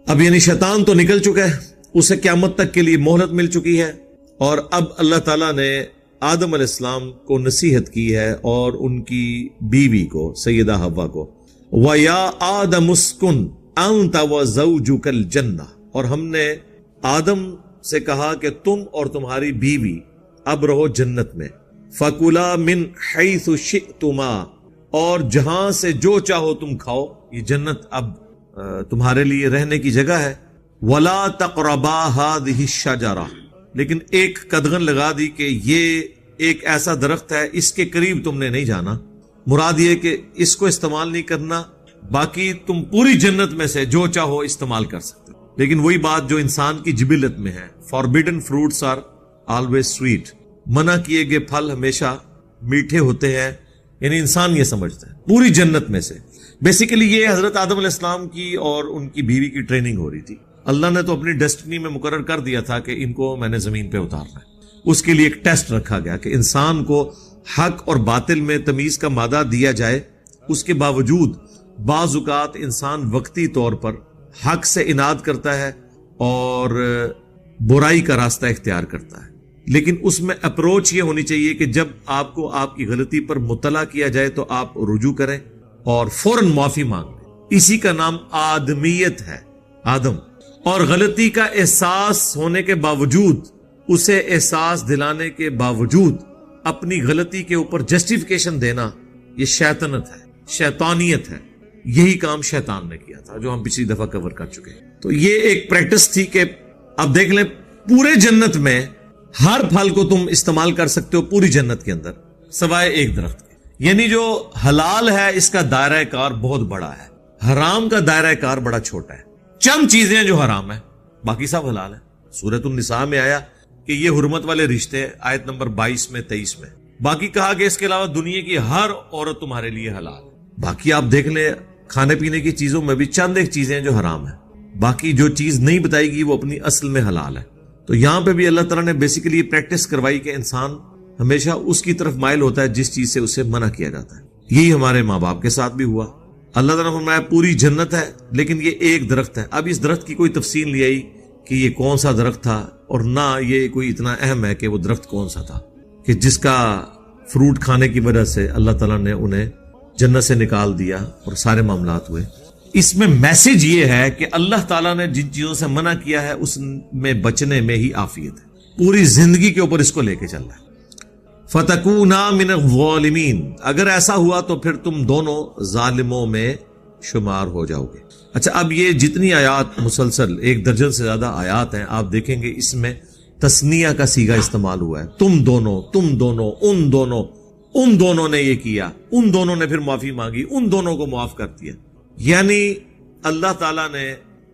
اب یعنی شیطان تو نکل چکا ہے، اسے قیامت تک کے لیے مہلت مل چکی ہے، اور اب اللہ تعالیٰ نے آدم علیہ السلام کو نصیحت کی ہے اور ان کی بیوی کو سیدہ حوا کو، وَيَا آدَمُ اسْكُنْ أَنْتَ وَزَوْجُكَ الْجَنَّةَ، اور ہم نے آدم سے کہا کہ تم اور تمہاری بیوی اب رہو جنت میں، فَكُلَا مِنْ حَيْثُ شِئْتُمَا، اور جہاں سے جو چاہو تم کھاؤ، یہ جنت اب تمہارے لیے رہنے کی جگہ ہے، وَلَا تَقْرَبَا هَذِهِ الشَّجَرَةَ، لیکن ایک قدغن لگا دی کہ یہ ایک ایسا درخت ہے، اس کے قریب تم نے نہیں جانا، مراد یہ کہ اس کو استعمال نہیں کرنا، باقی تم پوری جنت میں سے جو چاہو استعمال کر سکتے ہو۔ لیکن وہی بات جو انسان کی جبلت میں ہے، forbidden fruits are always sweet, منع کیے گئے پھل ہمیشہ میٹھے ہوتے ہیں، یعنی انسان یہ سمجھتا ہے پوری جنت میں سے۔ بیسیکلی یہ حضرت آدم علیہ السلام کی اور ان کی بیوی کی ٹریننگ ہو رہی تھی۔ اللہ نے تو اپنی ڈیسٹنی میں مقرر کر دیا تھا کہ ان کو میں نے زمین پہ اتارنا ہے، اس کے لیے ایک ٹیسٹ رکھا گیا کہ انسان کو حق اور باطل میں تمیز کا مادہ دیا جائے، اس کے باوجود بعض اوقات انسان وقتی طور پر حق سے اناد کرتا ہے اور برائی کا راستہ اختیار کرتا ہے، لیکن اس میں اپروچ یہ ہونی چاہیے کہ جب آپ کو آپ کی غلطی پر مطلع کیا جائے تو آپ رجوع کریں اور فوراً معافی مانگ لیں۔ اسی کا نام آدمیت ہے، آدم، اور غلطی کا احساس ہونے کے باوجود، اسے احساس دلانے کے باوجود اپنی غلطی کے اوپر جسٹیفیکیشن دینا، یہ شیطنت ہے، شیطانیت ہے۔ یہی کام شیطان نے کیا تھا جو ہم پچھلی دفعہ کور کر چکے ہیں۔ تو یہ ایک پریکٹس تھی کہ اب دیکھ لیں پورے جنت میں ہر پھل کو تم استعمال کر سکتے ہو پوری جنت کے اندر، سوائے ایک درخت کے۔ یعنی جو حلال ہے اس کا دائرہ کار بہت بڑا ہے، حرام کا دائرہ کار بڑا چھوٹا ہے۔ چند چیزیں جو حرام ہیں، باقی سب حلال ہیں۔ سورۃ النساء میں آیا کہ یہ حرمت والے رشتے ہیں، آیت نمبر 22 میں 23 میں۔ باقی کہا کہ اس کے علاوہ دنیا کی ہر عورت تمہارے لیے حلال ہے۔ باقی آپ دیکھ لیں کھانے پینے کی چیزوں میں بھی چند ایک چیزیں جو حرام ہیں، باقی جو چیز نہیں بتائے گی وہ اپنی اصل میں حلال ہے۔ تو یہاں پہ بھی اللہ تعالیٰ نے بیسیکلی پریکٹس کروائی کہ انسان ہمیشہ اس کی طرف مائل ہوتا ہے جس چیز سے اسے منع کیا جاتا ہے۔ یہی ہمارے ماں باپ کے ساتھ بھی ہوا۔ اللہ تعالیٰ نے فرمایا پوری جنت ہے لیکن یہ ایک درخت ہے۔ اب اس درخت کی کوئی تفصیل نہیں آئی کہ یہ کون سا درخت تھا، اور نہ یہ کوئی اتنا اہم ہے کہ وہ درخت کون سا تھا کہ جس کا فروٹ کھانے کی وجہ سے اللہ تعالیٰ نے انہیں جنت سے نکال دیا اور سارے معاملات ہوئے۔ اس میں میسج یہ ہے کہ اللہ تعالیٰ نے جن چیزوں سے منع کیا ہے اس میں بچنے میں ہی عافیت ہے، پوری زندگی کے اوپر اس کو لے کے چل رہا ہے۔ فَتَكُونَا مِنَ الظَّالِمِينَ، اگر ایسا ہوا تو پھر تم دونوں ظالموں میں شمار ہو جاؤ گے۔ اچھا، اب یہ جتنی آیات مسلسل 1 درجن سے زیادہ آیات ہیں، آپ دیکھیں گے اس میں تثنیہ کا صیغہ استعمال ہوا ہے، تم دونوں، تم دونوں، ان دونوں، ان دونوں نے یہ کیا، ان دونوں نے پھر معافی مانگی، ان دونوں کو معاف کر دیا۔ یعنی اللہ تعالیٰ نے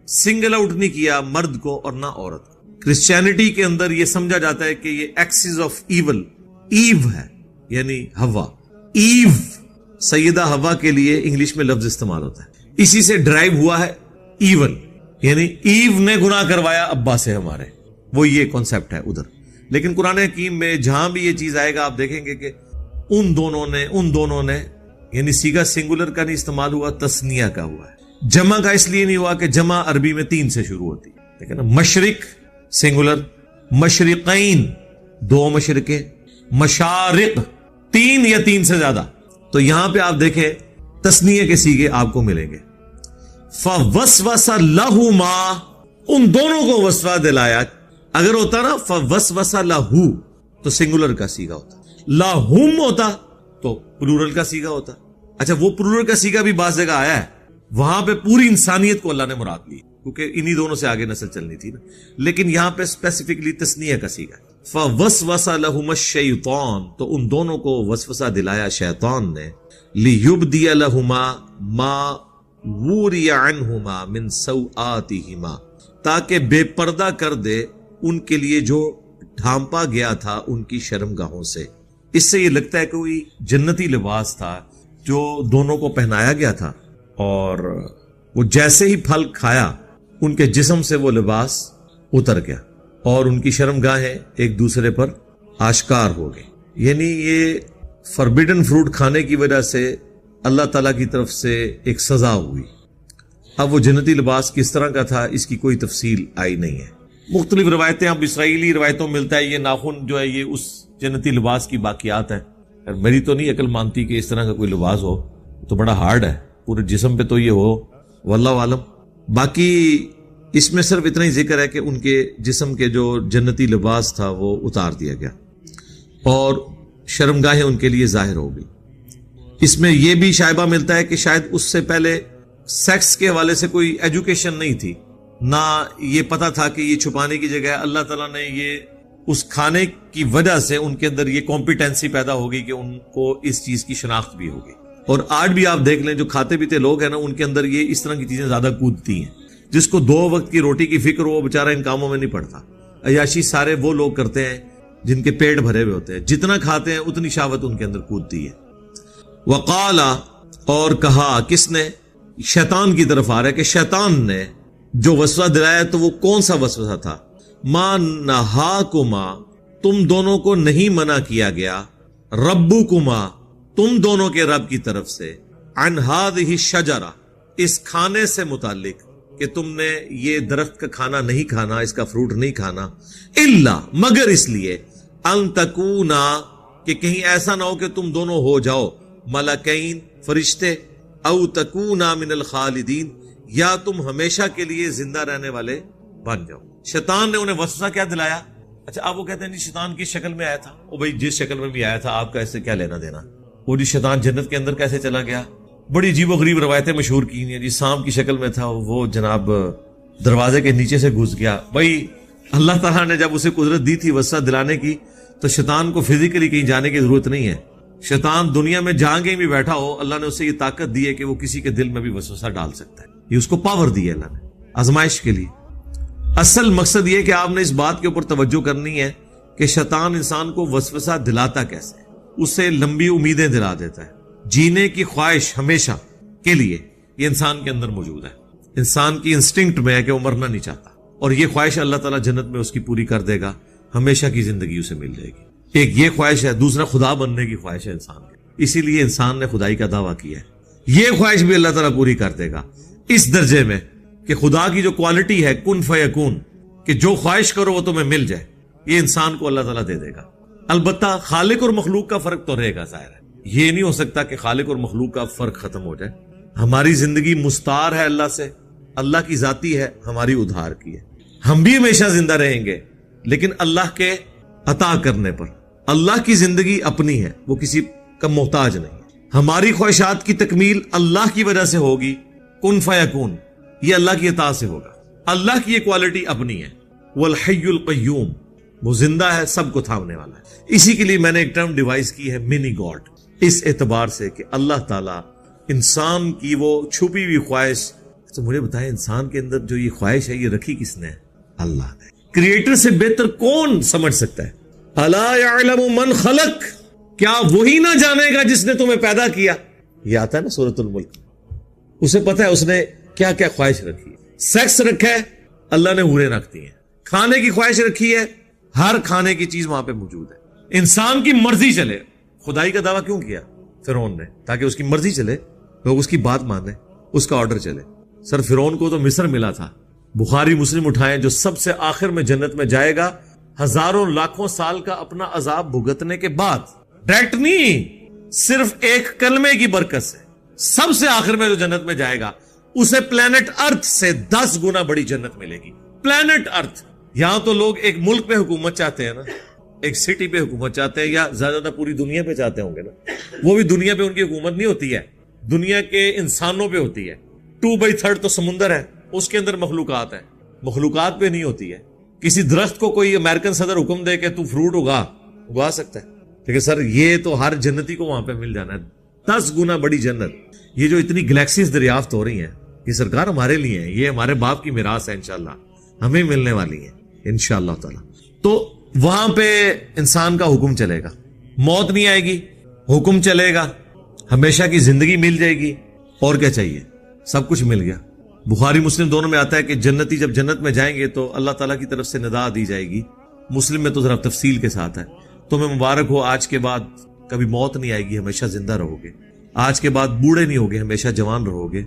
سنگل آؤٹ نہیں کیا مرد کو اور نہ عورت کو۔ کرسچینٹی کے اندر یہ سمجھا جاتا ہے کہ یہ ایکسس آف ایول، ایو ہے، یعنی ہوا، ایو سیدہ ہوا کے لیے انگلش میں لفظ استعمال ہوتا ہے، اسی سے ڈرائیو ہوا ہے ایول، یعنی ایو نے گناہ کروایا ابا سے ہمارے، وہ یہ کانسیپٹ ہے ادھر۔ لیکن قرآن حکیم میں جہاں بھی یہ چیز آئے گا آپ دیکھیں گے کہ ان دونوں نے یعنی صیغہ سنگولر کا نہیں استعمال ہوا، تثنیہ کا ہوا ہے۔ جمع کا اس لیے نہیں ہوا کہ جمع عربی میں 3 سے شروع ہوتی ہے، لیکن مشرق سنگولر، مشرقین 2 مشرقیں، مشارق 3 یا 3 سے زیادہ۔ تو یہاں پہ آپ دیکھیں تثنیہ کے صیغے آپ کو ملیں گے۔ فَوَسْوَسَ لَهُمَا، ان دونوں کو وسوسہ دلایا۔ اگر ہوتا نا فَوَسْوَسَ لَهُ تو سنگولر کا صیغہ ہوتا، لَهُمْ ہوتا تو پلورل کا صیغہ ہوتا۔ اچھا، وہ پلورل کا صیغہ بھی بعض جگہ آیا ہے، وہاں پہ پوری انسانیت کو اللہ نے مراد لی کیونکہ انہی دونوں سے آگے نسل چلنی تھی نا، لیکن یہاں پہ اسپیسیفکلی تثنیہ کا صیغہ ہے۔ فَوَسْوَسَ لَهُمَ الشَّيْطَانُ، تو ان دونوں کو وسوسہ دلایا شیطان نے، لِيُبْدِيَ لَهُمَا مَا وُرِيَ عَنْهُمَا مِنْ سَوْآتِهِمَا، تاکہ بے پردہ کر دے ان کے لیے جو ڈھانپا گیا تھا ان کی شرمگاہوں سے۔ اس سے یہ لگتا ہے کہ کوئی جنتی لباس تھا جو دونوں کو پہنایا گیا تھا، اور وہ جیسے ہی پھل کھایا ان کے جسم سے وہ لباس اتر گیا اور ان کی شرمگاہیں ایک دوسرے پر آشکار ہو گئی۔ یعنی یہ فوربیڈن فروٹ کھانے کی وجہ سے اللہ تعالیٰ کی طرف سے ایک سزا ہوئی، اب وہ جنتی لباس کس طرح کا تھا اس کی کوئی تفصیل آئی نہیں ہے. مختلف روایتیں، اب اسرائیلی روایتوں میں ملتا ہے یہ ناخن جو ہے یہ اس جنتی لباس کی باقیات ہیں. میری تو نہیں عقل مانتی کہ اس طرح کا کوئی لباس ہو، تو بڑا ہارڈ ہے، پورے جسم پہ تو یہ ہو، واللہ عالم. باقی اس میں صرف اتنا ہی ذکر ہے کہ ان کے جسم کے جو جنتی لباس تھا وہ اتار دیا گیا اور شرمگاہیں ان کے لیے ظاہر ہو گئی. اس میں یہ بھی شائبہ ملتا ہے کہ شاید اس سے پہلے سیکس کے حوالے سے کوئی ایجوکیشن نہیں تھی، نہ یہ پتا تھا کہ یہ چھپانے کی جگہ ہے. اللہ تعالیٰ نے یہ اس کھانے کی وجہ سے ان کے اندر یہ کمپیٹنسی پیدا ہوگی کہ ان کو اس چیز کی شناخت بھی ہوگی. اور آج بھی آپ دیکھ لیں جو کھاتے پیتے لوگ ہیں نا، ان کے اندر یہ اس طرح کی چیزیں زیادہ کودتی ہیں. جس کو 2 وقت کی روٹی کی فکر ہو وہ بیچارہ ان کاموں میں نہیں پڑتا. عیاشی سارے وہ لوگ کرتے ہیں جن کے پیٹ بھرے ہوئے ہوتے ہیں، جتنا کھاتے ہیں اتنی شہوت ان کے اندر کودتی ہے. وقالا، اور کہا، کس نے؟ شیطان کی طرف آ رہا ہے کہ شیطان نے جو وسوسہ دلایا تو وہ کون سا وسوسہ تھا؟ ما نہاکما، تم دونوں کو نہیں منع کیا گیا، ربکما، تم دونوں کے رب کی طرف سے، عن ہذہ الشجرہ، اس کھانے سے متعلق کہ تم نے یہ درخت کا کھانا نہیں کھانا، اس کا فروٹ نہیں کھانا، الا، مگر اس لیے، ان تکونا، کہ کہیں ایسا نہ ہو کہ تم دونوں ہو جاؤ ملکین، فرشتے، او تکونا من الخالدین، یا تم ہمیشہ کے لیے زندہ رہنے والے بن جاؤ. شیطان نے انہیں وسوسہ کیا دلایا؟ اچھا اب وہ کہتے ہیں جی شیطان کس شکل میں آیا تھا؟ وہ بھائی جس شکل میں بھی آیا تھا آپ کا اس سے کیا لینا دینا؟ وہ جی شیطان جنت کے اندر کیسے چلا گیا؟ بڑی عجیب و غریب روایتیں مشہور کی ہیں. جی سانپ کی شکل میں تھا، وہ جناب دروازے کے نیچے سے گھس گیا. بھائی اللہ تعالیٰ نے جب اسے قدرت دی تھی وسوسہ دلانے کی تو شیطان کو فزیکلی کہیں جانے کی ضرورت نہیں ہے. شیطان دنیا میں جہاں کہیں بھی بیٹھا ہو، اللہ نے اسے یہ طاقت دی ہے کہ وہ کسی کے دل میں بھی وسوسہ ڈال سکتا ہے. یہ اس کو پاور دی ہے اللہ نے آزمائش کے لیے. اصل مقصد یہ کہ آپ نے اس بات کے اوپر توجہ کرنی ہے کہ شیطان انسان کو وسوسہ دلاتا کیسے ہے. اسے لمبی امیدیں دلا دیتا ہے. جینے کی خواہش ہمیشہ کے لیے یہ انسان کے اندر موجود ہے. انسان کی انسٹنکٹ میں ہے کہ وہ مرنا نہیں چاہتا، اور یہ خواہش اللہ تعالیٰ جنت میں اس کی پوری کر دے گا، ہمیشہ کی زندگی اسے مل جائے گی. ایک یہ خواہش ہے، دوسرا خدا بننے کی خواہش ہے انسان کی. اسی لیے انسان نے خدائی کا دعویٰ کیا ہے. یہ خواہش بھی اللہ تعالیٰ پوری کر دے گا اس درجے میں کہ خدا کی جو کوالٹی ہے کن فیکون، کہ جو خواہش کرو وہ تمہیں مل جائے، یہ انسان کو اللہ تعالیٰ دے دے گا. البتہ خالق اور مخلوق کا فرق تو رہے گا، ظاہر ہے. یہ نہیں ہو سکتا کہ خالق اور مخلوق کا فرق ختم ہو جائے. ہماری زندگی مستعار ہے اللہ سے، اللہ کی ذاتی ہے، ہماری ادھار کی ہے. ہم بھی ہمیشہ زندہ رہیں گے لیکن اللہ کے عطا کرنے پر. اللہ کی زندگی اپنی ہے، وہ کسی کا محتاج نہیں. ہماری خواہشات کی تکمیل اللہ کی وجہ سے ہوگی، کن فیکون، یہ اللہ کی عطا سے ہوگا. اللہ کی یہ کوالٹی اپنی ہے. والحی القیوم، وہ زندہ ہے، سب کو تھامنے والا ہے. اسی کے لیے میں نے ایک ٹرم ڈیوائز کی ہے، منی گاڈ، اس اعتبار سے کہ اللہ تعالیٰ انسان کی وہ چھپی ہوئی خواہش. تو مجھے بتائیں انسان کے اندر جو یہ خواہش ہے یہ رکھی کس نے؟ اللہ نے. کریٹر سے بہتر کون سمجھ سکتا ہے؟ الا یعلم من خلق، کیا وہی نہ جانے گا جس نے تمہیں پیدا کیا؟ یہ آتا ہے نا سورۃ الملک، اسے پتا ہے اس نے کیا کیا خواہش رکھی ہے. سیکس رکھا ہے، اللہ نے حوریں رکھ دی ہیں. کھانے کی خواہش رکھی ہے، ہر کھانے کی چیز وہاں پہ موجود ہے. انسان کی مرضی چلے. خدائی کا دعویٰ کیوں کیا فرعون نے؟ تاکہ اس کی مرضی چلے، لوگ اس کی بات مانیں، اس کا آرڈر چلے. سر فرعون کو تو مصر ملا تھا. بخاری مسلم اٹھائیں، جو سب سے آخر میں جنت میں جائے گا ہزاروں لاکھوں سال کا اپنا عذاب بھگتنے کے بعد، ڈائریکٹ نہیں، صرف ایک کلمے کی برکت سے سب سے آخر میں جو جنت میں جائے گا اسے پلانٹ ارتھ سے 10 گنا بڑی جنت ملے گی. پلانٹ ارتھ. یہاں تو لوگ ایک ملک پہ حکومت چاہتے ہیں نا، ایک سٹی پہ حکومت چاہتے ہیں، یا زیادہ پوری دنیا پہ چاہتے ہوں گے نا. وہ بھی دنیا پہ ان کی حکومت نہیں ہوتی ہے، دنیا کے انسانوں پہ ہوتی ہے. 2/3 تو سمندر ہے، اس کے اندر مخلوقات ہیں، مخلوقات پہ نہیں ہوتی ہے. کسی درخت کو کوئی امریکن صدر حکم دے کہ تو فروٹ اگا سکتا ہے، لیکن سر یہ تو ہر جنتی کو وہاں پہ مل جانا ہے. 10 گنا بڑی جنت. یہ جو اتنی گلیکسیز دریافت ہو رہی ہیں یہ سرکار ہمارے لیے ہیں، یہ ہمارے باپ کی میراث ہے، انشاءاللہ ہمیں ملنے والی ہے انشاءاللہ تعالی. تو وہاں پہ انسان کا حکم چلے گا، موت نہیں آئے گی، حکم چلے گا، ہمیشہ کی زندگی مل جائے گی. اور کیا چاہیے؟ سب کچھ مل گیا. بخاری مسلم دونوں میں آتا ہے کہ جنتی جب جنت میں جائیں گے تو اللہ تعالیٰ کی طرف سے ندا دی جائے گی. مسلم میں تو ذرا تفصیل کے ساتھ ہے. تمہیں مبارک ہو، آج کے بعد کبھی موت نہیں آئے گی، ہمیشہ زندہ رہو گے. آج کے بعد بوڑھے نہیں ہوگے، ہمیشہ جوان رہو گے.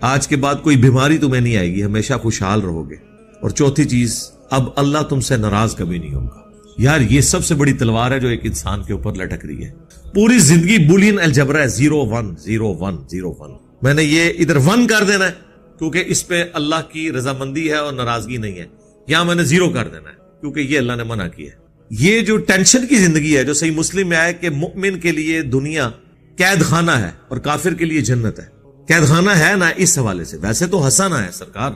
آج کے بعد کوئی بیماری تمہیں نہیں آئے گی, ہمیشہ خوشحال رہو گے. اور چوتھی چیز, اب اللہ تم سے ناراض کبھی نہیں ہوگا. یار یہ سب سے بڑی تلوار ہے جو ایک انسان کے اوپر لٹک رہی ہے. پوری زندگی بولین الجبرا ہے, 0 1 0 1 0 1. میں نے یہ ادھر 1 کر دینا ہے کیونکہ اس پہ اللہ کی رضامندی ہے اور ناراضگی نہیں ہے. یہاں میں نے 0 کر دینا ہے کیونکہ یہ اللہ نے منع کیا ہے. یہ جو ٹینشن کی زندگی ہے جو صحیح مسلم میں آئے کہ مؤمن کے لیے دنیا قید خانہ ہے اور کافر کے لیے جنت ہے. قید خانہ ہے نا اس حوالے سے, ویسے تو ہنسانا ہے سرکار.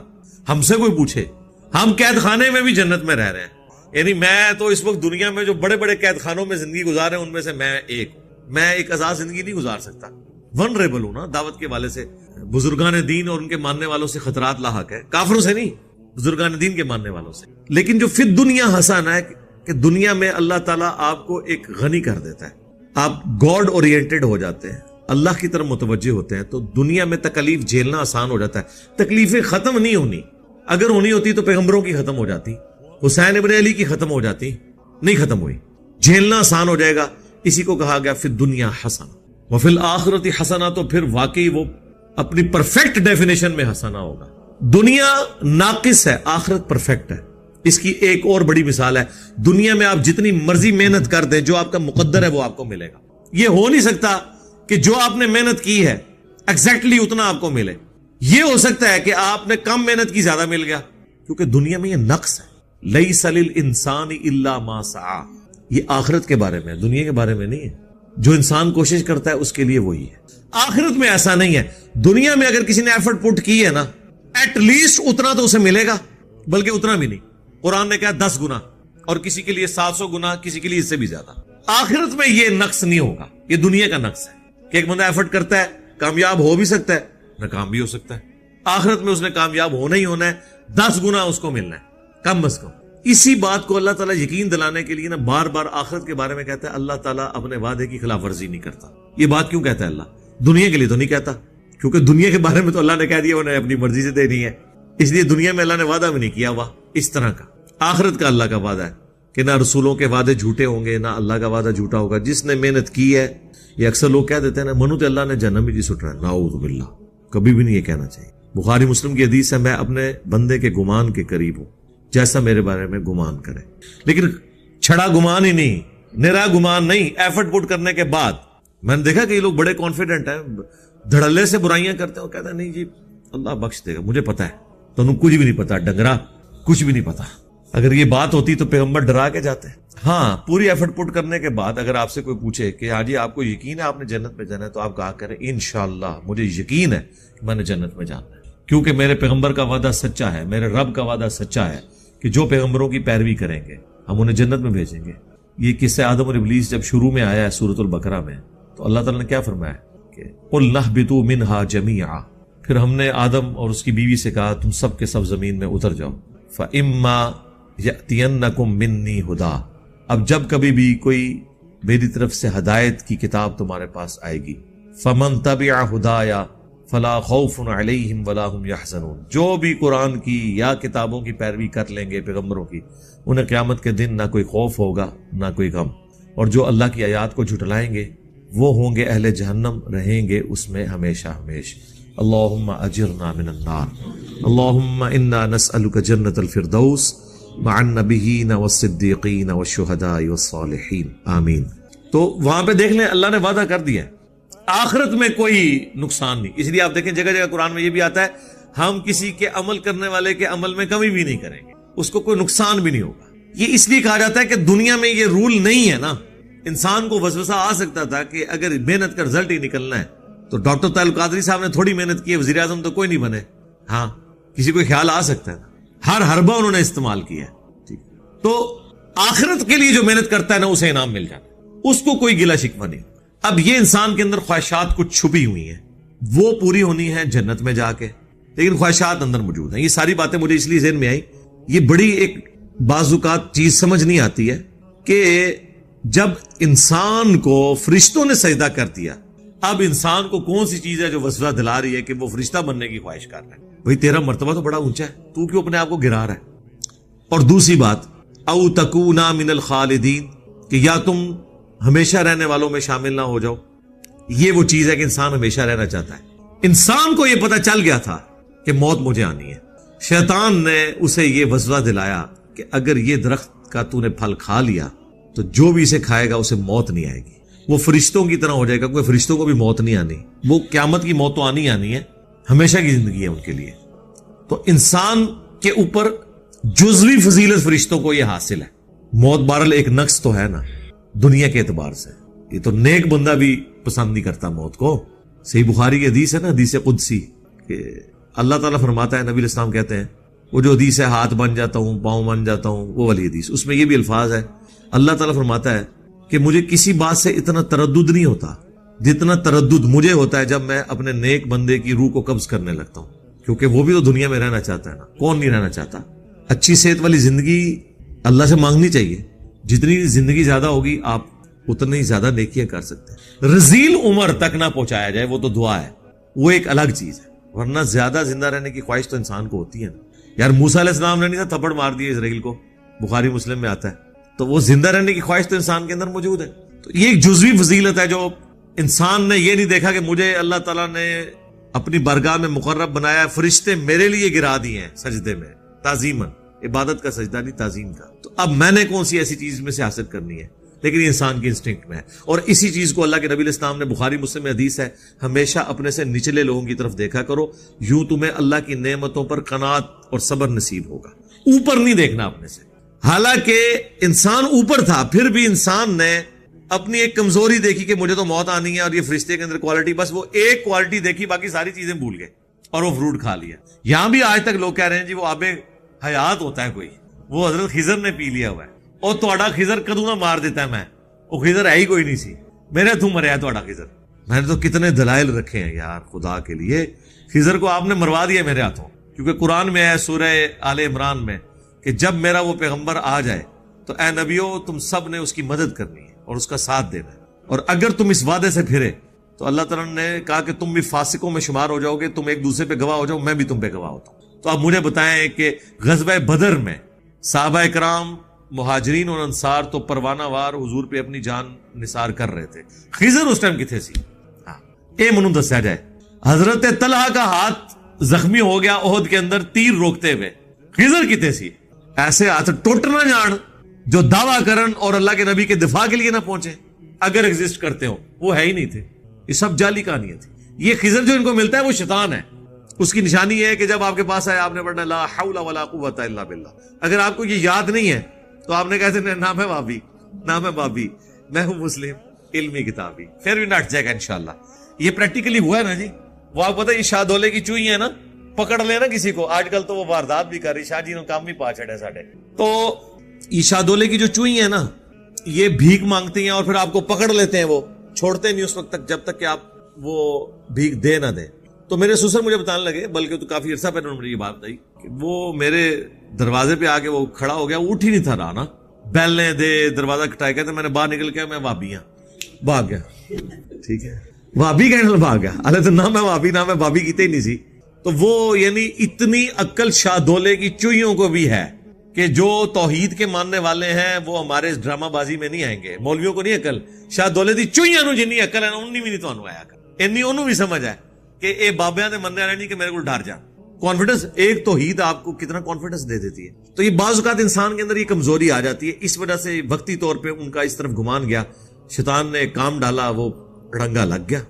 ہم سے کوئی پوچھے, ہم قید خانے میں بھی جنت میں رہ رہے ہیں. یعنی میں تو اس وقت دنیا میں جو بڑے بڑے قید خانوں میں زندگی گزار رہے ہیں ان میں سے میں ایک ہوں. میں ایک آزاد زندگی نہیں گزار سکتا. ونریبل ہوں نا دعوت کے والے سے. بزرگان دین اور ان کے ماننے والوں سے خطرات لاحق ہے, کافروں سے نہیں, بزرگان دین کے ماننے والوں سے. لیکن جو پھر دنیا ہنسانا ہے کہ دنیا میں اللہ تعالیٰ آپ کو ایک غنی کر دیتا ہے, آپ گاڈ اورینٹڈ ہو جاتے ہیں, اللہ کی طرف متوجہ ہوتے ہیں, تو دنیا میں تکلیف جھیلنا آسان ہو جاتا ہے. تکلیفیں ختم نہیں ہونی, اگر ہونی ہوتی تو پیغمبروں کی ختم ہو جاتی, حسین ابن علی کی ختم ہو جاتی, نہیں ختم ہوئی. جھیلنا آسان ہو جائے گا. اسی کو کہا گیا فی الدنیا حسنہ وفی الآخرۃ حسنہ, تو پھر واقعی وہ اپنی پرفیکٹ ڈیفینیشن میں حسنہ ہوگا. دنیا ناقص ہے, آخرت پرفیکٹ ہے. اس کی ایک اور بڑی مثال ہے, دنیا میں آپ جتنی مرضی محنت کر دیں, جو آپ کا مقدر ہے وہ آپ کو ملے گا. یہ ہو نہیں سکتا کہ جو آپ نے محنت کی ہے ایگزیکٹلی اتنا آپ کو ملے. یہ ہو سکتا ہے کہ آپ نے کم محنت کی زیادہ مل گیا, کیونکہ دنیا میں یہ نقص ہے. لیس للانسان الا ما سعی, یہ آخرت کے بارے میں, دنیا کے بارے میں نہیں ہے. جو انسان کوشش کرتا ہے اس کے لیے وہی ہے. آخرت میں ایسا نہیں ہے. دنیا میں اگر کسی نے ایفرٹ پٹ کی ہے نا, ایٹ لیسٹ اتنا تو اسے ملے گا, بلکہ اتنا بھی نہیں. قرآن نے کہا 10 گنا, اور کسی کے لیے 700 گنا, کسی کے لیے اس سے بھی زیادہ. آخرت میں یہ نقص نہیں ہوگا, یہ دنیا کا نقص ہے کہ ایک بندہ ایفرٹ کرتا ہے, کامیاب ہو بھی سکتا ہے, ناکام بھی ہو سکتا ہے. آخرت میں اس نے کامیاب ہونا ہی ہونا ہے, 10 گنا اس کو ملنا ہے کم از کم. اسی بات کو اللہ تعالیٰ یقین دلانے کے لیے نا بار بار آخرت کے بارے میں کہتا ہے اللہ تعالیٰ اپنے وعدے کی خلاف ورزی نہیں کرتا. یہ بات کیوں کہتا ہے اللہ؟ دنیا کے لیے تو نہیں کہتا, کیونکہ دنیا کے بارے میں تو اللہ نے کہہ دیا انہیں اپنی مرضی سے دینی ہے, اس لیے دنیا میں اللہ نے وعدہ بھی نہیں کیا ہوا اس طرح کا. آخرت کا اللہ کا وعدہ ہے کہ نہ رسولوں کے وعدے جھوٹے ہوں گے, نہ اللہ کا وعدہ جھوٹا ہوگا. جس نے محنت کی ہے, یہ اکثر لوگ کہہ دیتے ہیں نا منو تو اللہ نے جہنم میں جی سٹ رہا ہے, نعوذ باللہ, کبھی بھی نہیں یہ کہنا چاہیے. بخاری مسلم کی حدیث ہے, میں اپنے بندے کے گمان کے قریب ہوں جیسا میرے بارے میں گمان کرے. لیکن چھڑا گمان ہی نہیں, نرا گمان نہیں, ایفرٹ پٹ کرنے کے بعد. میں نے دیکھا کہ یہ لوگ بڑے کانفیڈنٹ ہیں, دھڑلے سے برائیاں کرتے ہیں, کہتے ہیں نہیں جی اللہ بخش دے گا, مجھے پتا ہے. تو انہوں کچھ بھی نہیں پتا, ڈنگرا کچھ بھی نہیں پتا. اگر یہ بات ہوتی تو پیغمبر ڈرا کے جاتے. ہاں, پوری ایفرٹ پٹ کرنے کے بعد اگر آپ سے کوئی پوچھے کہ ہاں جی آپ کو یقین ہے آپ نے جنت میں جانا ہے, تو آپ کہا کریں انشاءاللہ مجھے یقین ہے کہ میں نے جنت میں جانا ہے, کیونکہ میرے پیغمبر کا وعدہ سچا ہے, میرے رب کا وعدہ سچا ہے کہ جو پیغمبروں کی پیروی کریں گے ہم انہیں جنت میں بھیجیں گے. یہ قصہ آدم اور ابلیس جب شروع میں آیا ہے سورۃ البقرہ میں, تو اللہ تعالیٰ نے کیا فرمایا کہ قُلْ نَهْبِطُوا مِنْهَا جَمِيعًا, پھر ہم نے آدم اور اس کی بیوی سے کہا تم سب کے سب زمین میں اتر جاؤ. فَإِمَّا يَأْتِيَنَّكُم مِّنِّي هُدًى, اب جب کبھی بھی کوئی میری طرف سے ہدایت کی کتاب تمہارے پاس آئے گی, فَمَن تَبِعَ هُدَايَ فَلَا خَوْفٌ عَلَيْهِمْ وَلَا هُمْ يَحْزَنُونَ, جو بھی قرآن کی یا کتابوں کی پیروی کر لیں گے پیغمبروں کی, انہیں قیامت کے دن نہ کوئی خوف ہوگا نہ کوئی غم. اور جو اللہ کی آیات کو جھٹلائیں گے وہ ہوں گے اہل جہنم, رہیں گے اس میں ہمیشہ ہمیشہ. اللہم اجرنا من النار, اللہم انا نسألک جنت الفردوس مع النبیین والصدیقین والشہداء والصالحین, آمین. تو وہاں پہ دیکھ لیں اللہ نے وعدہ کر دیا ہے آخرت میں کوئی نقصان نہیں. اس لیے آپ دیکھیں جگہ جگہ قرآن میں یہ بھی آتا ہے ہم کسی کے عمل کرنے والے کے عمل میں کمی بھی نہیں کریں گے, اس کو کوئی نقصان بھی نہیں ہوگا. یہ اس لیے کہا جاتا ہے کہ دنیا میں یہ رول نہیں ہے نا. انسان کو وسوسہ آ سکتا تھا کہ اگر محنت کا رزلٹ ہی نکلنا ہے تو ڈاکٹر طاہر القادری صاحب نے تھوڑی محنت کی ہے, وزیر اعظم تو کوئی نہیں بنے. ہاں, کسی کو خیال آ سکتا ہے, ہر حربہ انہوں نے استعمال کیا ہے. تو آخرت کے لیے جو محنت کرتا ہے نا اسے انعام مل جاتا ہے, اس کو کوئی گلہ شکوہ نہیں. اب یہ انسان کے اندر خواہشات کچھ چھپی ہوئی ہیں, وہ پوری ہونی ہے جنت میں جا کے, لیکن خواہشات اندر موجود ہیں. یہ ساری باتیں مجھے اس لیے ذہن میں آئی, یہ بڑی ایک بعض اوقات چیز سمجھ نہیں آتی ہے کہ جب انسان کو فرشتوں نے سجدہ کر دیا, اب انسان کو کون سی چیز ہے جو وسوسہ دلا رہی ہے کہ وہ فرشتہ بننے کی خواہش کر رہا ہے؟ بھئی تیرا مرتبہ تو بڑا اونچا ہے, تو کیوں اپنے آپ کو گرا رہا ہے؟ اور دوسری بات, او تکونا من الخالدین, کہ یا تم ہمیشہ رہنے والوں میں شامل نہ ہو جاؤ. یہ وہ چیز ہے کہ انسان ہمیشہ رہنا چاہتا ہے, انسان کو یہ پتا چل گیا تھا کہ موت مجھے آنی ہے. شیطان نے اسے یہ وسوسہ دلایا کہ اگر یہ درخت کا تو نے پھل کھا لیا تو جو بھی اسے کھائے گا اسے موت نہیں آئے گی, وہ فرشتوں کی طرح ہو جائے گا. کوئی فرشتوں کو بھی موت نہیں آنی, وہ قیامت کی موت تو آنی ہے, ہمیشہ کی زندگی ہے ان کے لیے. تو انسان کے اوپر جزوی فضیلت فرشتوں کو یہ حاصل ہے. موت بہرحال ایک نقص تو ہے نا دنیا کے اعتبار سے, یہ تو نیک بندہ بھی پسند نہیں کرتا موت کو. صحیح بخاری کی حدیث ہے نا, حدیث قدسی, کہ اللہ تعالیٰ فرماتا ہے, نبی علیہ السلام کہتے ہیں, وہ جو حدیث ہے ہاتھ بن جاتا ہوں پاؤں بن جاتا ہوں, وہ والی حدیث, اس میں یہ بھی الفاظ ہے, اللہ تعالیٰ فرماتا ہے کہ مجھے کسی بات سے اتنا تردد نہیں ہوتا جتنا تردد مجھے ہوتا ہے جب میں اپنے نیک بندے کی روح کو قبض کرنے لگتا ہوں, کیونکہ وہ بھی تو دنیا میں رہنا چاہتا ہے نا, کون نہیں رہنا چاہتا. اچھی صحت والی زندگی اللہ سے مانگنی چاہیے, جتنی زندگی زیادہ ہوگی آپ اتنی زیادہ نیکیاں کر سکتے ہیں. رذیل عمر تک نہ پہنچایا جائے وہ تو دعا ہے, وہ ایک الگ چیز ہے, ورنہ زیادہ زندہ رہنے کی خواہش تو انسان کو ہوتی ہے نا. یار موسیٰ علیہ السلام نے نہیں تھا تھپڑ مار دیا اسرائیل کو, بخاری مسلم میں آتا ہے, تو وہ زندہ رہنے کی خواہش تو انسان کے اندر موجود ہے. تو یہ ایک جزوی فضیلت ہے جو انسان نے یہ نہیں دیکھا کہ مجھے اللہ تعالیٰ نے اپنی برگاہ میں مقرب بنایا, فرشتے میرے لیے گرا دیے ہیں سجدے میں تعظیماً, عبادت کا سجدہ نہیں تعظیم کا, تو اب میں نے کون سی ایسی چیز میں سے حاصل کرنی ہے, لیکن یہ انسان کی انسٹنکٹ میں ہے. اور اسی چیز کو اللہ کے نبی علیہ السلام نے, بخاری مسلم میں حدیث ہے, ہمیشہ اپنے سے نچلے لوگوں کی طرف دیکھا کرو, یوں تمہیں اللہ کی نعمتوں پر قناعت اور صبر نصیب ہوگا. اوپر نہیں دیکھنا اپنے سے. حالانکہ انسان اوپر تھا, پھر بھی انسان نے اپنی ایک کمزوری دیکھی کہ مجھے تو موت آنی ہے, اور یہ فرشتے کے اندر کوالٹی, بس وہ ایک کوالٹی دیکھی, باقی ساری چیزیں بھول گئے اور وہ فروٹ کھا لیا. یہاں بھی آج تک لوگ کہہ رہے ہیں جی وہ آب حیات ہوتا ہے کوئی, وہ حضرت خضر نے پی لیا ہوا ہے, اور تہاڈا خضر کدوں نہ مار دیتا ہے, میں وہ خضر ہے ہی کوئی نہیں سی, میرے تو مریا تہاڈا خضر. میں نے تو کتنے دلائل رکھے ہیں یار خدا کے لیے, خضر کو آپ نے مروا دیا میرے ہاتھوں, کیونکہ قرآن میں ہے سورہ آل عمران میں کہ جب میرا وہ پیغمبر آ جائے تو اے نبیو تم سب نے اس کی مدد کرنی ہے اور اس کا ساتھ دینا ہے, اور اگر تم اس وعدے سے پھرے تو اللہ تعالیٰ نے کہا کہ تم بھی فاسقوں میں شمار ہو جاؤ گے, تم ایک دوسرے پہ گواہ ہو جاؤ, میں بھی تم پہ گواہ ہوتا ہوں. تو آپ مجھے بتائیں کہ غزوہ بدر میں صحابہ کرام مہاجرین اور انصار تو پروانہ وار حضور پہ اپنی جان نثار کر رہے تھے, خضر اس ٹائم کتنے سی؟ ہاں اے منو دسیا جائے, حضرت طلحہ کا ہاتھ زخمی ہو گیا احد کے اندر تیر روکتے ہوئے, خضر کتنے سی؟ ایسے ہاتھ ٹوٹ نہ جان جو دعویٰ کرن اور اللہ کے نبی کے دفاع کے لیے نہ پہنچے, اگر ایگزسٹ کرتے ہو, وہ ہے ہی نہیں تھے. یہ سب جعلی کہانیاں تھی. یہ خضر جو ان کو ملتا ہے وہ شیطان ہے. اس کی نشانی یہ ہے کہ جب آپ کے پاس آئے آپ نے پڑھنا لا حول ولا قوت الا باللہ. اگر آپ کو یہ یاد نہیں ہے تو آپ نے کہتے ہیں نام ہے بابی, نام ہے بابی, میں ہوں مسلم علمی کتابی, پھر بھی نٹ جائے گا انشاءاللہ. یہ پریکٹیکلی ہوا ہے نا جی. وہ آپ پتہ یہ شاہ دولے کی چوئی ہے نا, پکڑ لینا کسی کو, آج کل تو وہ واردات بھی کر رہی, شاہ جی نے کام بھی پا چھڑے ساڑھے. تو یہ شاہ دولے کی جو چوئی ہے نا, یہ بھیک مانگتی ہیں اور پھر آپ کو پکڑ لیتے ہیں, وہ چھوڑتے نہیں اس وقت تک جب تک کہ آپ وہ بھیک دے نہ دیں. تو میرے سسر مجھے بتانے لگے, بلکہ تو کافی عرصہ پہلے مجھے یہ بات بتائی کہ وہ میرے دروازے پہ آ کے وہ کھڑا ہو گیا, اٹھ ہی نہیں تھا رہا نا, بیلنے دے دروازہ کھٹائے, کہتے میں نے باہر نکل کے میں وابی ہوں, بھاگ گیا. ٹھیک ہے, وابی کہنے بھاگ گیا, اللہ تو نہ میں وابی نہ میں بابی کیتے ہی نہیں سی. تو وہ یعنی اتنی عقل شاہ دولے کی چوئیوں کو بھی ہے کہ جو توحید کے ماننے والے ہیں وہ ہمارے اس ڈرامہ بازی میں نہیں آئیں گے. مولویوں کو نہیں عقل, شاہ دولے دی چوئیاں نو جنی عقل ہے انہی بھی نہیں تو آیا کر, انی انہوں بھی سمجھ ہے کہ اے بابیاں نے مننے والے نہیں کہ میرے کو ڈر جا. کانفیڈنس, ایک توحید آپ کو کتنا کانفیڈنس دے دیتی ہے. تو یہ بعض اوقات انسان کے اندر یہ کمزوری آ جاتی ہے, اس وجہ سے وقتی طور پہ ان کا اس طرف گمان گیا, شیطان نے ایک کام ڈالا, وہ رنگا لگ گیا.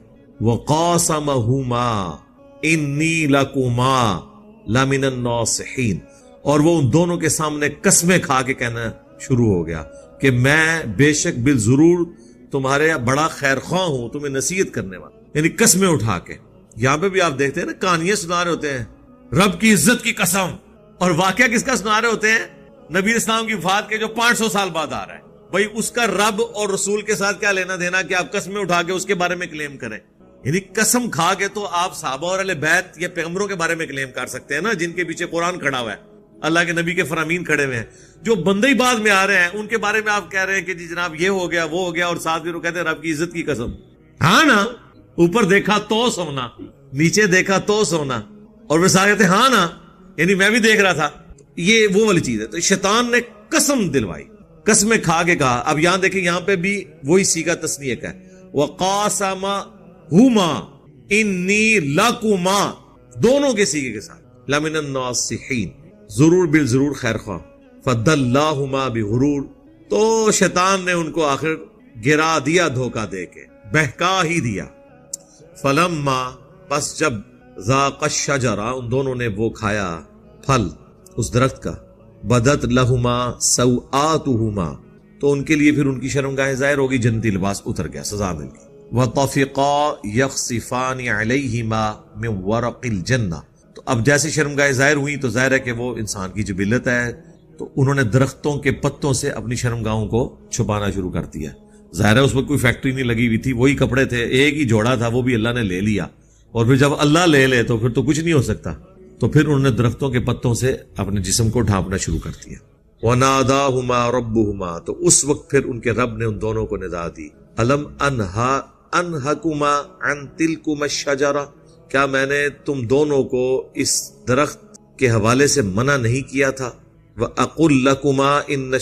وَقَاسَمَهُمَا إِنِّي لَكُمَا لَمِنَ النَّاصِحِينَ, اور وہ ان دونوں کے سامنے قسمیں کھا کے کہنا شروع ہو گیا کہ میں بے شک بالضرور تمہارے بڑا خیر خواہ ہوں, تمہیں نصیحت کرنے والا. یعنی قسمیں اٹھا کے. یہاں پہ بھی آپ دیکھتے ہیں نا, کہانیاں سنا رہے ہوتے ہیں, رب کی عزت کی قسم, اور واقعہ کس کا سنا رہے ہوتے ہیں؟ نبی اسلام کی وفات کے جو 500 سال بعد آ رہا ہے. بھائی اس کا رب اور رسول کے ساتھ کیا لینا دینا کہ آپ قسمیں اٹھا کے اس کے بارے میں کلیم کریں. یعنی قسم کھا کے تو آپ صحابہ اور اہل بیت یا پیغمبروں کے بارے میں کلیم کر سکتے ہیں نا, جن کے پیچھے قرآن کھڑا ہوا ہے, اللہ کے نبی کے فرامین کھڑے ہوئے ہیں. جو بندے ہی بعد میں آ رہے ہیں ان کے بارے میں آپ کہہ رہے ہیں کہ جی جناب یہ ہو گیا وہ ہو گیا, اور ساتھ بھی وہ کہتے ہیں رب کی عزت کی قسم. ہاں نا, اوپر دیکھا تو سونا, نیچے دیکھا تو سونا, اور وہ سارے کہتے ہیں ہاں نا, یعنی میں بھی دیکھ رہا تھا. یہ وہ والی چیز ہے. تو شیطان نے قسم دلوائی, قسمیں کھا کے کہا. اب یہاں دیکھیں, یہاں پہ بھی وہی صیغہ تثنیہ کا ہے, وَقَاسَمَهُمَا, انی لکما دونوں کے سیغے کے ساتھ لمن الناصحین ضرور بالضرور خیر خواہ فدلاہما بغرور تو شیطان نے ان کو آخر گرا دیا دھوکہ دے کے بہکا ہی دیا فلما پس جب ذاق الشجرہ ان دونوں نے وہ کھایا پھل اس درخت کا بدت لہما سوآتہما تو ان کے لیے پھر ان کی شرمگاہیں ظاہر ہوگی جنتی لباس اتر گیا سزا مل گئی وَطَفِقَا يَخْصِفَانِ عَلَيْهِمَا مِنْ وَرَقِ الْجَنَّةِ تو اب جیسے شرمگاہیں ظاہر ہوئی تو ظاہر ہے کہ وہ انسان کی جبلت ہے تو انہوں نے درختوں کے پتوں سے اپنی شرمگاہوں کو چھپانا شروع کر دیا ظاہر ہے اس وقت کوئی فیکٹری نہیں لگی ہوئی تھی وہی کپڑے تھے ایک ہی جوڑا تھا وہ بھی اللہ نے لے لیا اور پھر جب اللہ لے لے تو پھر تو کچھ نہیں ہو سکتا تو پھر انہوں نے درختوں کے پتوں سے اپنے جسم کو ڈھانپنا شروع کر دیا وَنَادَاهُمَا رَبُّهُمَا تو اس وقت پھر ان کے رب نے ان دونوں کو ندا دی أَلَمْ أَنْهَكُمَا عَنْ تِلْكُمَا الشَّجَرَةِ کیا میں نے تم دونوں کو اس درخت کے حوالے سے منع نہیں کیا تھا وَأَقُلْ لَكُمَا إِنَّ